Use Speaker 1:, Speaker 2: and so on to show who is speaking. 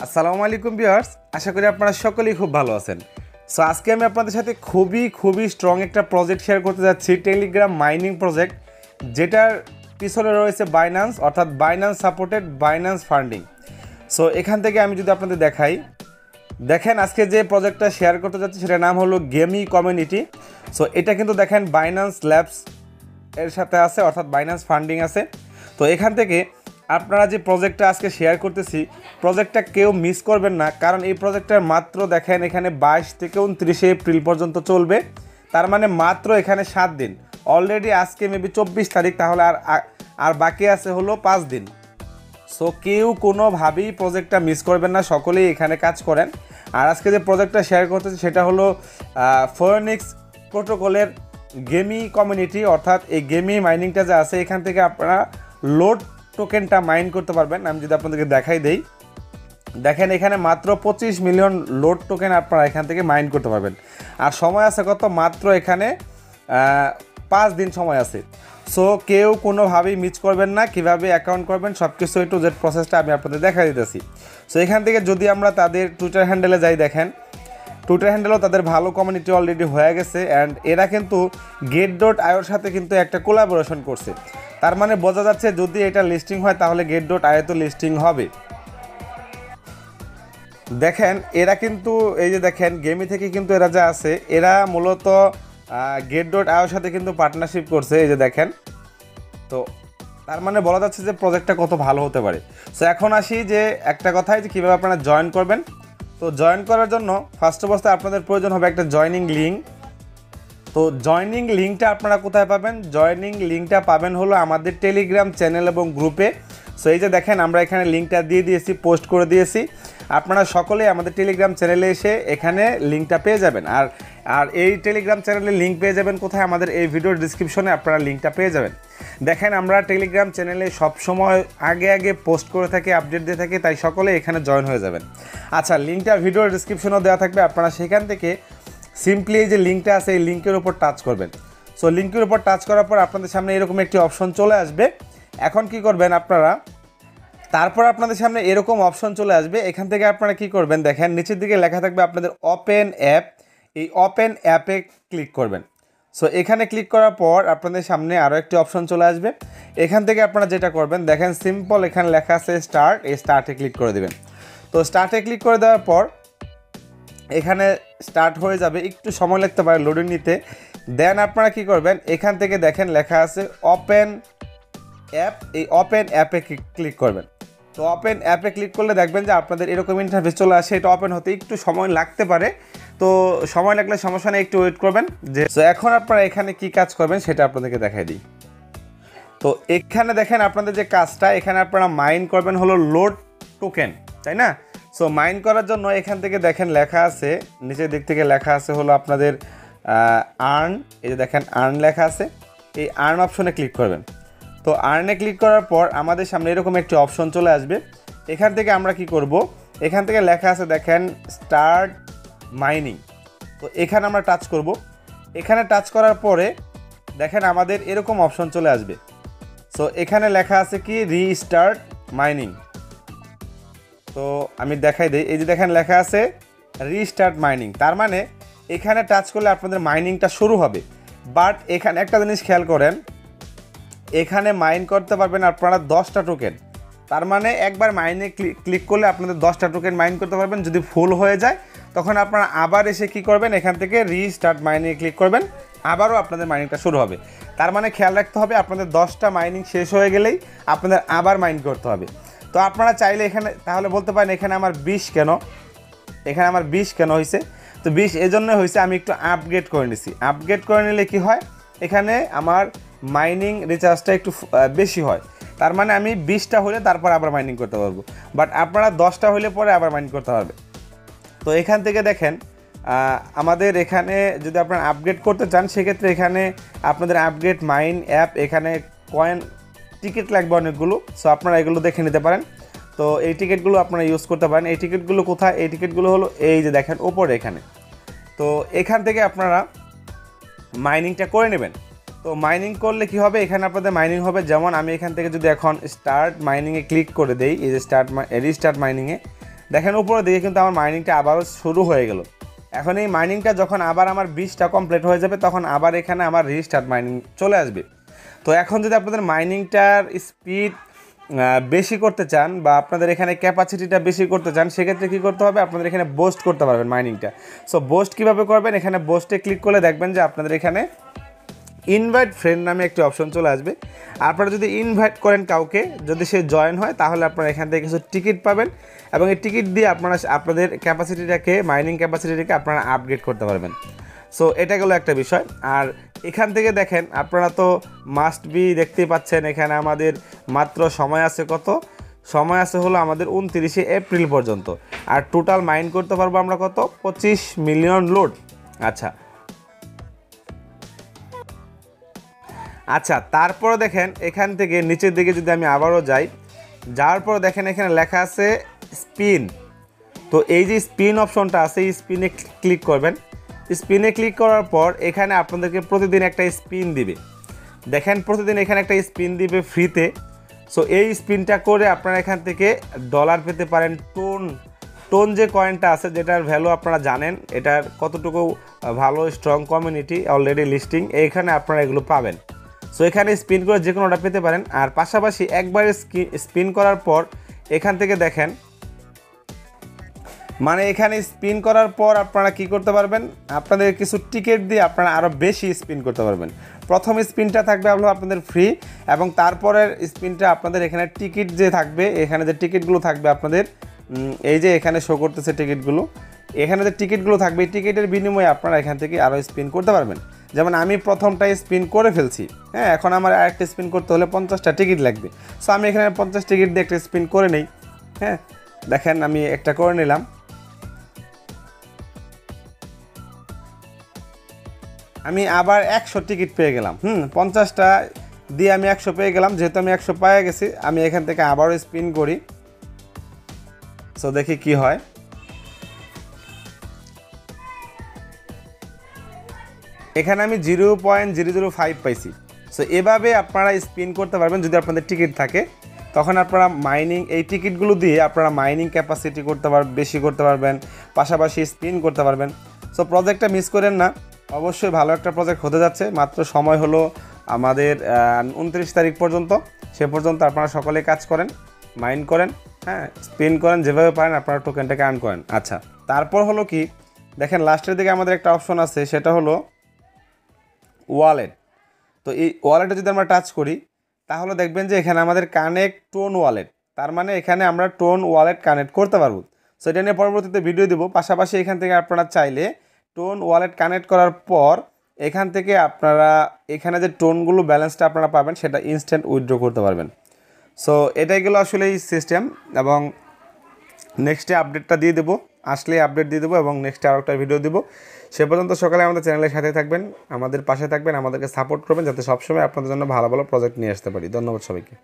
Speaker 1: আসসালামু আলাইকুম ভিউয়ার্স, আশা করি আপনারা সকলেই খুব ভালো আছেন। সো আজকে আমি আপনাদের সাথে খুবই স্ট্রং একটা প্রজেক্ট শেয়ার করতে যাচ্ছি, টেলিগ্রাম মাইনিং প্রজেক্ট, যেটার পিছনে রয়েছে বাইন্যান্স, অর্থাৎ Binance supported Binance funding. So এখান থেকে আমি যদি আপনাদের দেখাই, দেখেন আজকে যে প্রজেক্টটা শেয়ার করতে যাচ্ছি সেটার নাম হলো গেমি কমিউনিটি। সো এটা কিন্তু দেখেন বাইন্যান্স ল্যাবস এর সাথে আছে, অর্থাৎ বাইন্যান্স ফান্ডিং আছে। তো এখান থেকে আপনারা যে প্রজেক্টটা আজকে শেয়ার করতেছি, প্রজেক্টটা কেউ মিস করবেন না, কারণ এই প্রজেক্টটার মাত্র দেখেন এখানে 22 থেকে 29 এপ্রিল পর্যন্ত চলবে। তার মানে মাত্র এখানে 7 দিন। অলরেডি আজকে মেবি 24 তারিখ, তাহলে আর বাকি আছে হলো 5 দিন। সো কেউ কোনোভাবেই প্রজেক্টটা মিস করবেন না, সকলেই এখানে কাজ করেন। আর আজকে যে প্রজেক্টটা শেয়ার করতেছি সেটা হলো ফোনিক্স প্রোটোকলের গেমি কমিউনিটি, অর্থাৎ এই গেমি মাইনিংটা যে আছে এখান থেকে আপনারা লোড টোকেনটা মাইন করতে পারবেন। আমি যদি আপনাদেরকে দেখাই দেই, দেখেন এখানে মাত্র 25 মিলিয়ন লোড টোকেন আপনারা এখান থেকে মাইন করতে পারবেন। আর সময় আছে কত? মাত্র এখানে 5 দিন সময় আছে। সো কেউ কোনোভাবেই মিস করবেন না, কীভাবে অ্যাকাউন্ট করবেন সব কিছু একটু যে প্রসেসটা আমি আপনাদের দেখা দিতেছি। সো এখান থেকে যদি আমরা তাদের টুইটার হ্যান্ডেলে যাই, দেখেন টুইটার হ্যান্ডেলও তাদের ভালো কমিউনিটি অলরেডি হয়ে গেছে। অ্যান্ড এরা কিন্তু get.ioর সাথে কিন্তু একটা কোলাবোরেশন করছে। তার মানে বোঝা যাচ্ছে যদি এটা লিস্টিং হয় তাহলে get.io তো লিস্টিং হবে। দেখেন এরা কিন্তু এই যে দেখেন গেমি থেকে কিন্তু এরা যা আছে, এরা মূলত get.ioর সাথে কিন্তু পার্টনারশিপ করছে, এই যে দেখেন। তো তার মানে বলা যাচ্ছে যে প্রজেক্টটা কত ভালো হতে পারে। সো এখন আসি যে একটা কথাই, যে কীভাবে আপনারা জয়েন করবেন। তো জয়েন করার জন্য ফার্স্ট অবস্থায় আপনাদের প্রয়োজন হবে একটা জয়নিং লিঙ্ক। তো জয়নিং লিঙ্কটা আপনারা কোথায় পাবেন? জয়নিং লিঙ্কটা পাবেন হলো আমাদের টেলিগ্রাম চ্যানেল এবং গ্রুপে। সো এই যে দেখেন আমরা এখানে লিঙ্কটা দিয়ে দিয়েছি, পোস্ট করে দিয়েছি। আপনারা সকলেই আমাদের টেলিগ্রাম চ্যানেলে এসে এখানে লিঙ্কটা পেয়ে যাবেন। আর এই টেলিগ্রাম চ্যানেলের লিঙ্ক পেয়ে যাবেন কোথায়? আমাদের এই ভিডিওর ডিসক্রিপশনে আপনারা লিঙ্কটা পেয়ে যাবেন। দেখেন আমরা টেলিগ্রাম চ্যানেলে সবসময় আগে পোস্ট করে থাকি, আপডেট দিয়ে থাকি, তাই সকলে এখানে জয়েন হয়ে যাবেন। আচ্ছা, লিঙ্কটা ভিডিওর ডিসক্রিপশনেও দেওয়া থাকবে, আপনারা সেখান থেকে সিম্পলি এই যে লিঙ্কটা আছে এই লিঙ্কের উপর টাচ করবেন। সো লিঙ্কের উপর টাচ করার পর আপনাদের সামনে এরকম একটি অপশন চলে আসবে। এখন কি করবেন আপনারা? তারপর আপনাদের সামনে এরকম অপশন চলে আসবে। এখান থেকে আপনারা কি করবেন? দেখেন নিচের দিকে লেখা থাকবে আপনাদের ওপেন অ্যাপ। এই ওপেন অ্যাপে ক্লিক করবেন। সো এখানে ক্লিক করার পর আপনাদের সামনে আরও একটি অপশন চলে আসবে। এখান থেকে আপনারা যেটা করবেন, দেখেন সিম্পল এখানে লেখা আছে স্টার্ট, এই স্টার্টে ক্লিক করে দেবেন। তো স্টার্টে ক্লিক করে দেওয়ার পর এখানে স্টার্ট হয়ে যাবে, একটু সময় লাগতে পারে লোডিং নিতে। দেন আপনারা কি করবেন? এখান থেকে দেখেন লেখা আছে ওপেন অ্যাপ, এই ওপেন অ্যাপে ক্লিক করবেন। তো ওপেন অ্যাপে ক্লিক করলে দেখবেন যে আপনাদের এরকম ইন্টারফেস চলে আসে। এটা ওপেন হতে একটু সময় লাগতে পারে, তো সময় লাগলে সমস্যা নেই, একটু ওয়েট করবেন। তো এখন আপনারা এখানে কি কাজ করবেন সেটা আপনাদেরকে দেখাই দিই। তো এখানে দেখেন আপনাদের যে কাজটা, এখানে আপনারা মাইন করবেন হলো লোড টোকেন, তাই না? সো মাইন করার জন্য এখান থেকে দেখেন লেখা আছে, নিচের দিক থেকে লেখা আছে হলো আপনাদের আর্ন। এই যে দেখেন আর্ন লেখা আছে, এই আর্ন অপশনে ক্লিক করবেন। তো আর্নে ক্লিক করার পর আমাদের সামনে এরকম একটি অপশন চলে আসবে। এখান থেকে আমরা কি করব? এখান থেকে লেখা আছে দেখেন স্টার্ট মাইনিং। তো এখানে আমরা টাচ করব। এখানে টাচ করার পরে দেখেন আমাদের এরকম অপশন চলে আসবে। সো এখানে লেখা আছে কি রিস্টার্ট মাইনিং। তো আমি দেখাই দিই, এই যে দেখেন লেখা আছে রিস্টার্ট মাইনিং। তার মানে এখানে টাচ করলে আপনাদের মাইনিংটা শুরু হবে। বাট এখানে একটা জিনিস খেয়াল করেন, এখানে মাইন করতে পারবেন আপনারা 10টা টোকেন। তার মানে একবার মাইনে ক্লিক করলে আপনাদের 10টা টোকেন মাইন করতে পারবেন। যদি ফুল হয়ে যায় তখন আপনারা আবার এসে কি করবেন? এখান থেকে রিস্টার্ট মাইনিং ক্লিক করবেন, আবারও আপনাদের মাইনিংটা শুরু হবে। তার মানে খেয়াল রাখতে হবে আপনাদের 10টা মাইনিং শেষ হয়ে গেলেই আপনাদের আবার মাইন করতে হবে। তো আপনারা চাইলে এখানে তাহলে বলতে পারেন এখানে আমার 20 কেন, এখানে আমার 20 কেন হয়েছে? তো 20 এজন্য হয়েছে আমি একটু আপগ্রেড করে নিছি। আপগ্রেড করে নিলে কি হয়, এখানে আমার মাইনিং রিচার্জটা একটু বেশি হয়। তার মানে আমি 20টা হলে তারপর আবার মাইনিং করতে পারবো, বাট আপনারা 10টা হলে পরে আবার মাইনিং করতে পারবে। তো এখান থেকে দেখেন আমাদের এখানে যদি আপনারা আপগ্রেড করতে চান সেক্ষেত্রে এখানে আপনাদের আপগ্রেড মাইন অ্যাপ, এখানে কয়েন টিকিট লাগবে অনেকগুলো। সো আপনারা এগুলো দেখে নিতে পারেন। তো এই টিকিটগুলো আপনারা ইউজ করতে পারেন। এই টিকিটগুলো কোথায়? এই টিকিটগুলো হলো এই যে দেখেন ওপরে এখানে। তো এখান থেকে আপনারা মাইনিংটা করে নেবেন। তো মাইনিং করলে কি হবে? এখানে আপনাদের মাইনিং হবে, যেমন আমি এখান থেকে যদি এখন স্টার্ট মাইনিংয়ে ক্লিক করে দেই, এই যে রিস্টার্ট মাইনিংয়ে, দেখেন উপরের দিকে কিন্তু আমার মাইনিংটা আবারও শুরু হয়ে গেল। এখন এই মাইনিংটা যখন আবার আমার 20টা কমপ্লিট হয়ে যাবে তখন আবার এখানে আমার রিস্টার্ট মাইনিং চলে আসবে। তো এখন যদি আপনাদের মাইনিংটার স্পিড বেশি করতে চান বা আপনাদের এখানে ক্যাপাসিটিটা বেশি করতে চান, সেক্ষেত্রে কী করতে হবে, আপনাদের এখানে বুস্ট করতে পারবেন মাইনিংটা। সো বুস্ট কীভাবে করবেন, এখানে বুস্টে ক্লিক করলে দেখবেন যে আপনাদের এখানে ইনভাইট ফ্রেন্ড নামে একটি অপশন চলে আসবে। আপনারা যদি ইনভাইট করেন কাউকে, যদি সে জয়েন হয়, তাহলে আপনারা এখান থেকে কিছু টিকিট পাবেন এবং এই টিকিট দিয়ে আপনারা আপনাদের ক্যাপাসিটিটাকে, মাইনিং ক্যাপাসিটিটাকে আপনারা আপগ্রেড করতে পারবেন। সো এটা গেলো একটা বিষয়। আর এখান থেকে দেখেন আপনারা তো মাস্ট বি দেখতেই পাচ্ছেন, এখানে আমাদের মাত্র সময় আছে, কত সময় আছে হলো আমাদের 29শে এপ্রিল পর্যন্ত। আর টোটাল মাইন করতে পারবো আমরা কত, 25 মিলিয়ন লোড। আচ্ছা, তারপরে দেখেন এখান থেকে নিচের দিকে যদি আমি আবারও যাই, যাওয়ার পর দেখেন এখানে লেখা আছে স্পিন। তো এই যে স্পিন অপশনটা আছে, এই স্পিনে ক্লিক করবেন। স্পিনে ক্লিক করার পর এখানে আপনাদেরকে প্রতিদিন একটা স্পিন দিবে। দেখেন প্রতিদিন এখানে একটা স্পিন দিবে ফ্রিতে। সো এই স্পিনটা করে আপনারা এখান থেকে ডলার পেতে পারেন। টোন যে কয়েনটা আছে, যেটার ভ্যালু আপনারা জানেন, এটার কতটুকু ভালো স্ট্রং কমিউনিটি, অলরেডি লিস্টিং, এইখানে আপনারা এগুলো পাবেন। সো এখানে স্পিন করে যে কোনোটা পেতে পারেন। আর পাশাপাশি একবারে স্পিন করার পর এখান থেকে দেখেন, মানে এখানে স্পিন করার পর আপনারা কি করতে পারবেন, আপনাদের কিছু টিকিট দিয়ে আপনারা আরও বেশি স্পিন করতে পারবেন। প্রথম স্পিনটা থাকবে আপনাদের ফ্রি, এবং তারপরের স্পিনটা আপনাদের এখানে টিকিট যে থাকবে, এখানে যে টিকিটগুলো থাকবে আপনাদের, এই যে এখানে শো করতেছে টিকিটগুলো, এখানে যে টিকিটগুলো থাকবে, এই টিকিটের বিনিময়ে আপনারা এখান থেকে আরও স্পিন করতে পারবেন। যেমন আমি প্রথমটাই স্পিন করে ফেলছি, হ্যাঁ, এখন আমার আরেকটা স্পিন করতে হলে 50টা টিকিট লাগবে। সো আমি এখানে 50 টিকিট দিয়ে একটা স্পিন করে নেই। হ্যাঁ, দেখেন আমি একটা করে নিলাম। আমি আবার 100 টিকিট পেয়ে গেলাম। 50টা দিয়ে আমি 100 পেয়ে গেলাম। যেহেতু আমি 100 পেয়ে গেছি, আমি এখান থেকে আবারও স্পিন করি। সো দেখি কি হয়। এখানে আমি 0.005 পাইছি। সো এভাবে আপনারা স্পিন করতে পারবেন যদি আপনাদের টিকিট থাকে। তখন আপনারা মাইনিং, এই টিকিটগুলো দিয়ে আপনারা মাইনিং ক্যাপাসিটি বেশি করতে পারবেন, পাশাপাশি স্পিন করতে পারবেন। সো প্রজেক্টটা মিস করেন না, অবশ্যই ভালো একটা প্রজেক্ট হতে যাচ্ছে। মাত্র সময় হলো আমাদের 29 তারিখ পর্যন্ত। সে পর্যন্ত আপনারা সকলে কাজ করেন, মাইন করেন, হ্যাঁ, স্পিন করেন, যেভাবে পারেন আপনারা টোকেনটাকে আর্ন করেন। আচ্ছা, তারপর হলো কি, দেখেন লাস্টের দিকে আমাদের একটা অপশন আছে, সেটা হলো ওয়ালেট। তো এই ওয়ালেটে যদি আমরা টাচ করি, তাহলে দেখবেন যে এখানে আমাদের কানেক্ট টোন ওয়ালেট, তার মানে এখানে আমরা টোন ওয়ালেট কানেক্ট করতে পারবো। সো এটা নিয়ে পরবর্তীতে ভিডিও দেবো। পাশাপাশি এখান থেকে আপনারা চাইলে টোন ওয়ালেট কানেক্ট করার পর এখান থেকে আপনারা এখানে যে টোনগুলো ব্যালেন্সটা আপনারা পাবেন, সেটা ইনস্ট্যান্ট উইথড্র করতে পারবেন। সো এটাই গেলো আসলে এই সিস্টেম, এবং নেক্সটে আপডেটটা দিয়ে দেবো, আসলে আপডেট দিয়ে দেবো এবং নেক্সটে আরও একটা ভিডিও দেবো। সে পর্যন্ত সকালে আমাদের চ্যানেলের সাথে থাকবেন, আমাদের পাশে থাকবেন, আমাদেরকে সাপোর্ট করবেন, যাতে সবসময় আপনাদের জন্য ভালো ভালো প্রজেক্ট নিয়ে আসতে পারি। ধন্যবাদ সবাইকে।